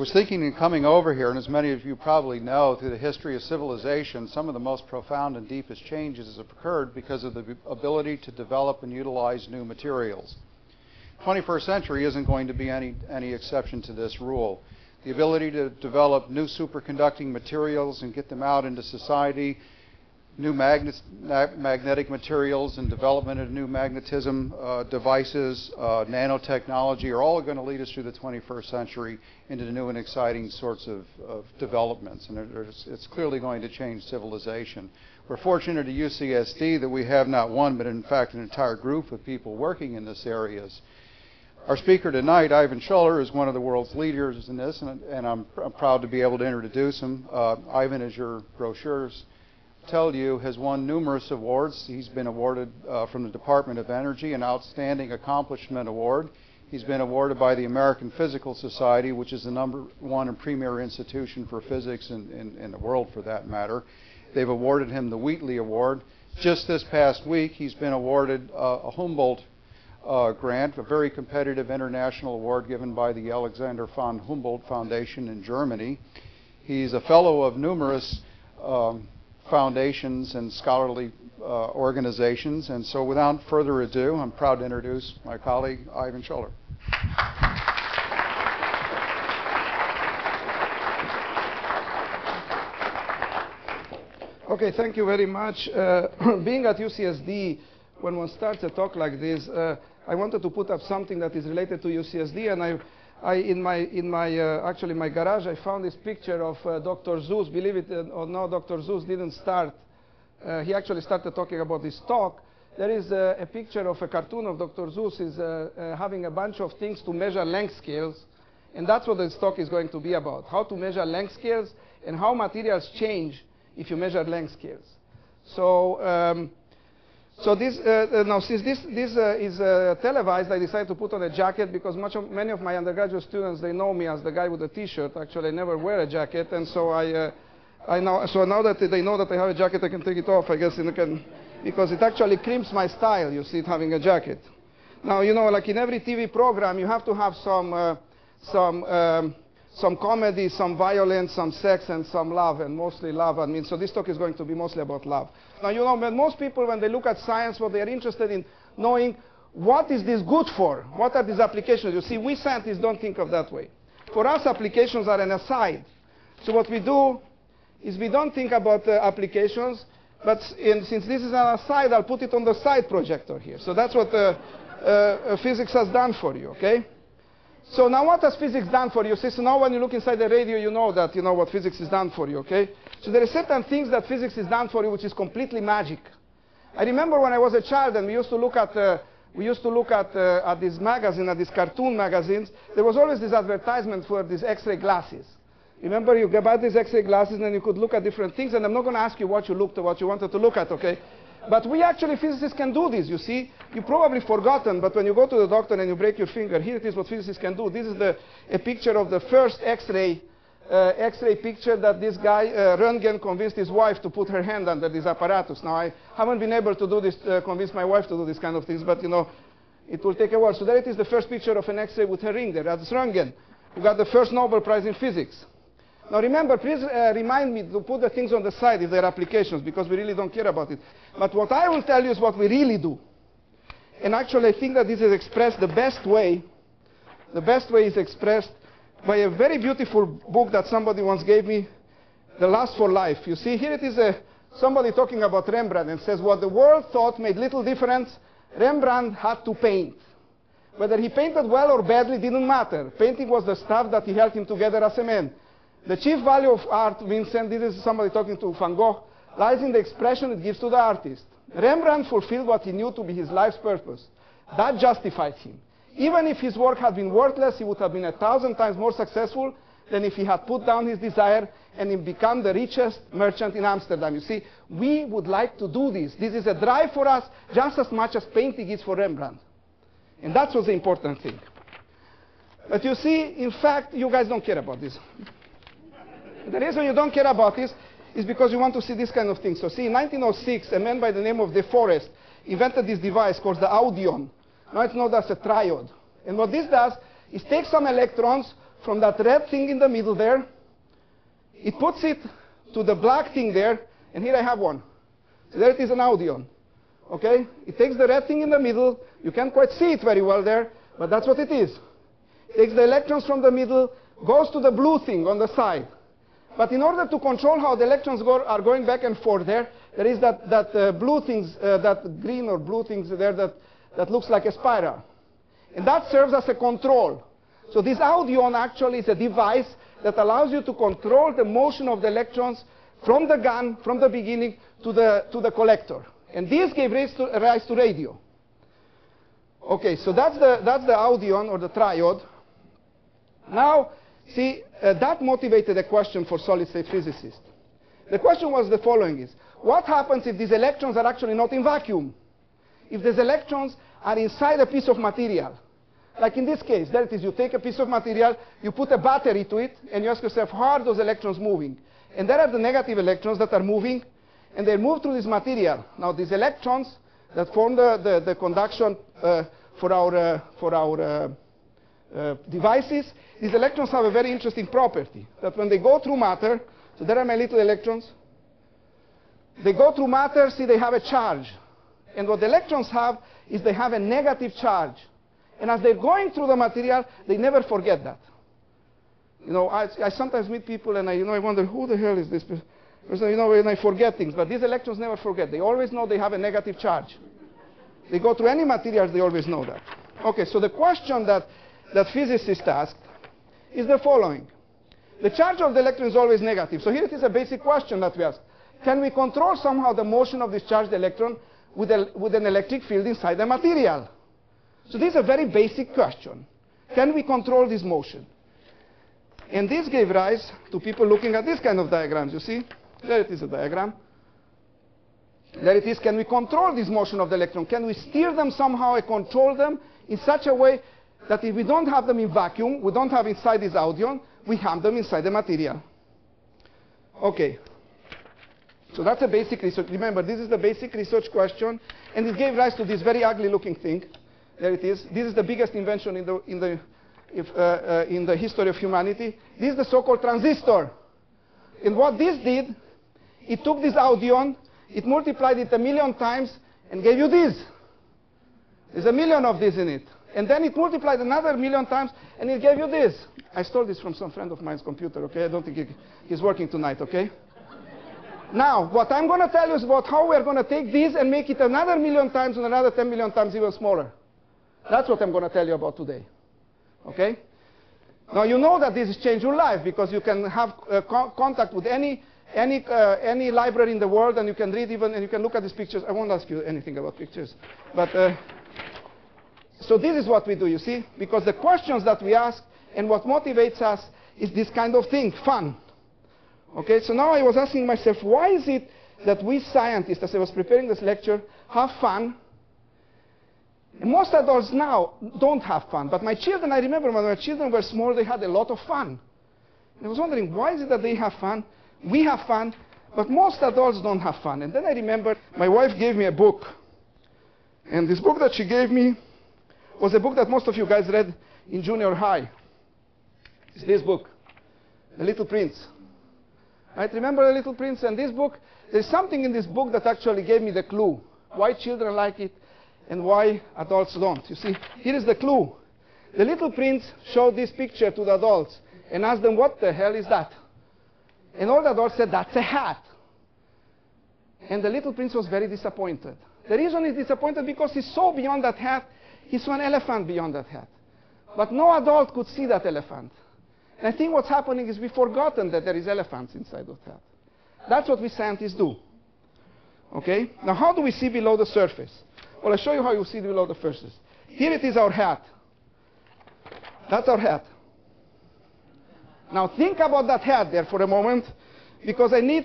was thinking in coming over here, and as many of you probably know, through the history of civilization, some of the most profound and deepest changes have occurred because of the ability to develop and utilize new materials. 21st century isn't going to be any exception to this rule. The ability to develop new superconducting materials and get them out into society, new magnetic materials and development of new magnetism devices, nanotechnology are all going to lead us through the 21st century into the new and exciting sorts of developments. And it's clearly going to change civilization. We're fortunate at UCSD that we have not one, but in fact an entire group of people working in this areas. Our speaker tonight, Ivan Schuller, is one of the world's leaders in this, and I'm proud to be able to introduce him. Ivan, as your brochures tell you, has won numerous awards. He's been awarded from the Department of Energy an Outstanding Accomplishment Award. He's been awarded by the American Physical Society, which is the #1 and premier institution for physics in the world, for that matter. They've awarded him the Wheatley Award. Just this past week, he's been awarded a Humboldt grant, a very competitive international award given by the Alexander von Humboldt Foundation in Germany. He's a fellow of numerous foundations and scholarly organizations. And so without further ado, I'm proud to introduce my colleague, Ivan Schuller. Okay, thank you very much. Being at UCSD, when one starts a talk like this, I wanted to put up something that is related to UCSD, and in my garage, I found this picture of Dr. Seuss. Believe it or not, Dr. Seuss didn't start. He actually started talking about this talk. There is a picture of a cartoon of Dr. Seuss is having a bunch of things to measure length scales, and that's what this talk is going to be about: how to measure length scales and how materials change if you measure length scales. So. Now, since this is televised, I decided to put on a jacket because many of my undergraduate students, they know me as the guy with the T-shirt. Actually, I never wear a jacket, and so now that they know that I have a jacket, I can take it off, I guess, because it actually crimps my style. You see it having a jacket. Now, you know, like in every TV program, you have to have some comedy, some violence, some sex, and some love, and mostly love. I mean, so this talk is going to be mostly about love. Now, you know, most people, when they look at science, what they are interested in knowing, what is this good for? What are these applications? You see, we scientists don't think of that way. For us, applications are an aside. So what we do is we don't think about applications, but since this is an aside, I'll put it on the side projector here. So that's what physics has done for you, okay? So now what has physics done for you? So now when you look inside the radio, you know that you know what physics has done for you, okay? So there are certain things that physics has done for you which is completely magic. I remember when I was a child and we used to look at this magazine, at these cartoon magazines, there was always this advertisement for these X-ray glasses. Remember, you buy these X-ray glasses and then you could look at different things, and I'm not going to ask you what you looked or what you wanted to look at, okay? But we actually, physicists can do this, you see. You've probably forgotten, but when you go to the doctor and you break your finger, here it is what physicists can do. This is a picture of the first X-ray picture that this guy, Röntgen, convinced his wife to put her hand under this apparatus. Now, I haven't been able to do this, convince my wife to do this kind of things, but, you know, it will take a while. So there it is, the first picture of an X-ray with her ring there. That's Röntgen, who got the first Nobel Prize in physics. Now remember, please remind me to put the things on the side if they're applications, because we really don't care about it. But what I will tell you is what we really do. And actually, I think that this is expressed the best way. The best way is expressed by a very beautiful book that somebody once gave me, The Lust for Life. You see, here it is somebody talking about Rembrandt and says, what the world thought made little difference, Rembrandt had to paint. Whether he painted well or badly didn't matter. Painting was the stuff that he held him together as a man. The chief value of art, Vincent, this is somebody talking to Van Gogh, lies in the expression it gives to the artist. Rembrandt fulfilled what he knew to be his life's purpose. That justified him. Even if his work had been worthless, he would have been 1,000 times more successful than if he had put down his desire and become the richest merchant in Amsterdam. You see, we would like to do this. This is a drive for us just as much as painting is for Rembrandt. And that's what's the important thing. But you see, in fact, you guys don't care about this. The reason you don't care about this is because you want to see this kind of thing. So see, in 1906, a man by the name of De Forest invented this device called the Audion. Now it's known as a triode. And what this does is take some electrons, from that red thing in the middle there. It puts it to the black thing there, and here I have one. So there it is, an audion. Okay? It takes the red thing in the middle. You can't quite see it very well there, but that's what it is. It takes the electrons from the middle, goes to the blue thing on the side. But in order to control how the electrons are going back and forth there is that blue things, that green or blue things there that looks like a spiral. And that serves as a control. So this audion actually is a device that allows you to control the motion of the electrons from the gun, from the beginning, to the collector. And this gave rise to radio. Okay, so that's the audion, or the triode. Now, see, that motivated a question for solid-state physicists. The question was the following: what happens if these electrons are actually not in vacuum? If these electrons are inside a piece of material? Like in this case, there it is, you take a piece of material, you put a battery to it, and you ask yourself, how are those electrons moving? And there are the negative electrons that are moving, and they move through this material. Now, these electrons that form the conduction for our devices, these electrons have a very interesting property, that when they go through matter, so there are my little electrons, they go through matter, see, they have a charge. And what the electrons have is they have a negative charge. And as they're going through the material, they never forget that. You know, I sometimes meet people and I wonder, who the hell is this person? You know, and I forget things, but these electrons never forget. They always know they have a negative charge. They go through any materials, they always know that. Okay, so the question that physicists asked is the following. The charge of the electron is always negative. So here it is, a basic question that we ask. Can we control somehow the motion of this charged electron with an electric field inside the material? So this is a very basic question. Can we control this motion? And this gave rise to people looking at this kind of diagrams, you see? There it is, a diagram. There it is. Can we control this motion of the electron? Can we steer them somehow and control them in such a way that if we don't have them in vacuum, we don't have inside this audion, we have them inside the material? Okay. So that's a basic research. Remember, this is the basic research question, and it gave rise to this very ugly looking thing. There it is. This is the biggest invention in the history of humanity. This is the so-called transistor. And what this did, it took this audion, it multiplied it 1,000,000 times, and gave you this. There's 1,000,000 of this in it. And then it multiplied another 1,000,000 times, and it gave you this. I stole this from some friend of mine's computer, okay? I don't think he's working tonight, okay? Now, what I'm going to tell you is about how we're going to take this and make it another 1,000,000 times and another 10,000,000 times even smaller. That's what I'm going to tell you about today. Okay? Now, you know that this has changed your life because you can have contact with any library in the world, and you can read even, and you can look at these pictures. I won't ask you anything about pictures. But so this is what we do, you see? Because the questions that we ask and what motivates us is this kind of thing, fun. Okay, so now I was asking myself, why is it that we scientists, as I was preparing this lecture, have fun? And most adults now don't have fun. But my children, I remember when my children were small, they had a lot of fun. And I was wondering, why is it that they have fun? We have fun, but most adults don't have fun. And then I remembered my wife gave me a book. And this book that she gave me was a book that most of you guys read in junior high. It's this book, The Little Prince. Right? Remember The Little Prince? And this book, there's something in this book that actually gave me the clue. Why children like it and why adults don't. You see, here is the clue. The Little Prince showed this picture to the adults and asked them, what the hell is that? And all the adults said, that's a hat. And the Little Prince was very disappointed. The reason he's disappointed because he saw beyond that hat, he saw an elephant beyond that hat. But no adult could see that elephant. And I think what's happening is we've forgotten that there is elephants inside that hat. That's what we scientists do. Okay? Now, how do we see below the surface? Well, I'll show you how you see below the surface. Here it is, our hat. That's our hat. Now, think about that hat there for a moment, because I need